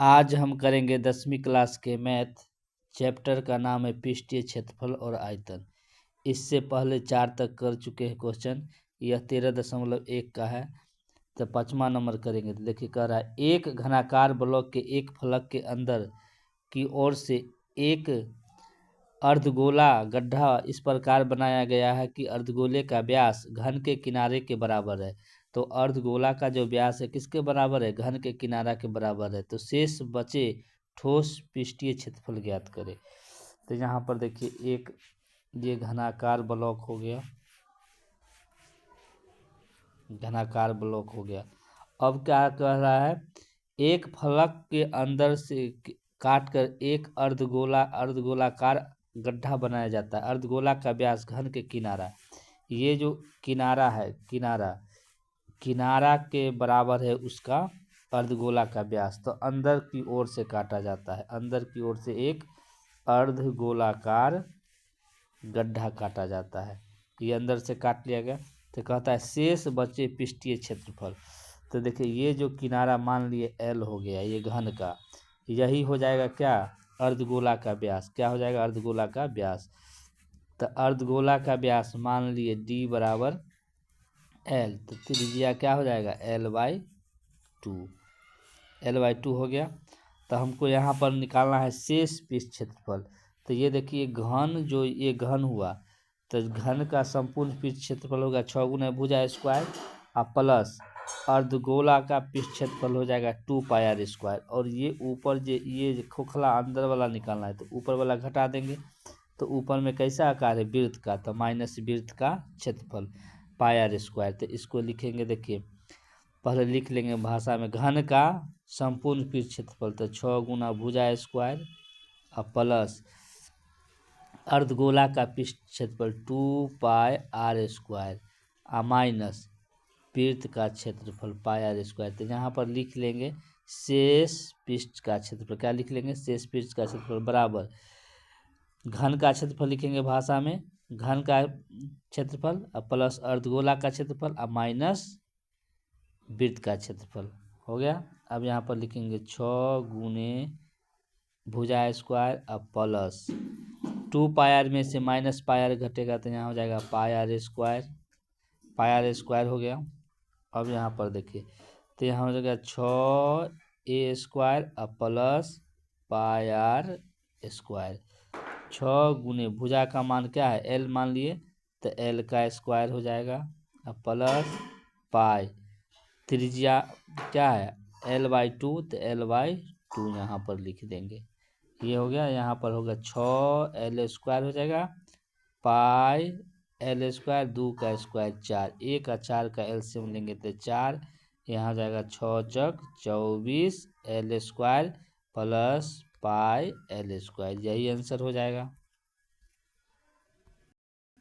आज हम करेंगे 10वीं क्लास के मैथ। चैप्टर का नाम है पृष्ठीय क्षेत्रफल और आयतन। इससे पहले 4 तक कर चुके हैं क्वेश्चन। यह 13.1 का है, तो 5वां नंबर करेंगे। तो देखिए कह रहा है एक घनाकार ब्लॉक के एक फलक के अंदर की ओर से एक अर्धगोला गड्ढा इस प्रकार बनाया गया है कि अर्धगोले का व्यास घन के किनारे के बराबर है। तो अर्धगोला का जो व्यास है किसके बराबर है? घन के किनारा के बराबर है। तो शेष बचे ठोस पृष्ठीय क्षेत्रफल ज्ञात करें। तो यहाँ पर देखिए एक ये घनाकार ब्लॉक हो गया, घनाकार ब्लॉक हो गया। अब क्या कह रहा है, एक फलक के अंदर से काट कर एक अर्धगोलाकार गड्ढा बनाया जाता है। अर्धगोला का व्यास घन के किनारा, ये जो किनारा है, किनारा के बराबर है उसका अर्धगोला का व्यास। तो अंदर की ओर से काटा जाता है, अंदर की ओर से एक अर्धगोलाकार गड्ढा काटा जाता है। ये अंदर से काट लिया गया। तो कहता है शेष बचे पृष्ठीय क्षेत्रफल। तो देखिए ये जो किनारा मान लिए L हो गया, ये घन का, यही हो जाएगा क्या? अर्धगोला का व्यास। क्या हो जाएगा? अर्धगोला का व्यास। तो अर्धगोला का व्यास मान लिए D बराबर L, तो त्रिज्या क्या हो जाएगा? L/2। L/2 हो गया। तो हमको यहाँ पर निकालना है शेष पृष्ठ क्षेत्रफल। तो ये देखिए घन, जो ये घन हुआ, तो घन का संपूर्ण पृष्ठ क्षेत्रफल होगा 6 गुना भुजा स्क्वायर और प्लस अर्धगोला का पृष्ठ क्षेत्रफल हो जाएगा 2πr²। और ये ऊपर ये खोखला अंदर वाला निकालना है, तो ऊपर वाला घटा देंगे। तो ऊपर में कैसा आकार है? वृत्त का, तो माइनस वृत्त का क्षेत्रफल πr²। तो इसको लिखेंगे, देखिए पहले लिख लेंगे भाषा में, घन का संपूर्ण पृष्ठ क्षेत्रफल तो 6 गुना भुजा स्क्वायर और प्लस अर्धगोला का पृष्ठ क्षेत्रफल 2πr² और माइनस वृत्त का क्षेत्रफल πr²। तो यहाँ पर लिख लेंगे शेष पृष्ठ का क्षेत्रफल। क्या लिख लेंगे? शेष पृष्ठ का क्षेत्रफल बराबर घन का क्षेत्रफल लिखेंगे भाषा में, घन का क्षेत्रफल और प्लस अर्धगोला का क्षेत्रफल और माइनस वृत्त का क्षेत्रफल। हो गया। अब यहाँ पर लिखेंगे 6 गुने भुजा स्क्वायर और प्लस 2πr में से माइनस πr घटेगा तो यहाँ हो जाएगा πr²। πr² हो गया। अब यहाँ पर देखिए, तो यहाँ हो जाएगा 6a² और प्लस πr²। 6 गुने भुजा का मान क्या है? L मान लिए, तो L का स्क्वायर हो जाएगा और प्लस पाई, त्रिज्या क्या है? L/2, तो L/2 यहाँ पर लिख देंगे। ये हो गया। यहाँ पर होगा 6L² हो जाएगा, पाई L², 2 का स्क्वायर 4, 1 और 4 का एलसीएम लेंगे तो 4, यहाँ हो जाएगा 6 चौक 24 L² प्लस पाई L²। यही आंसर हो जाएगा।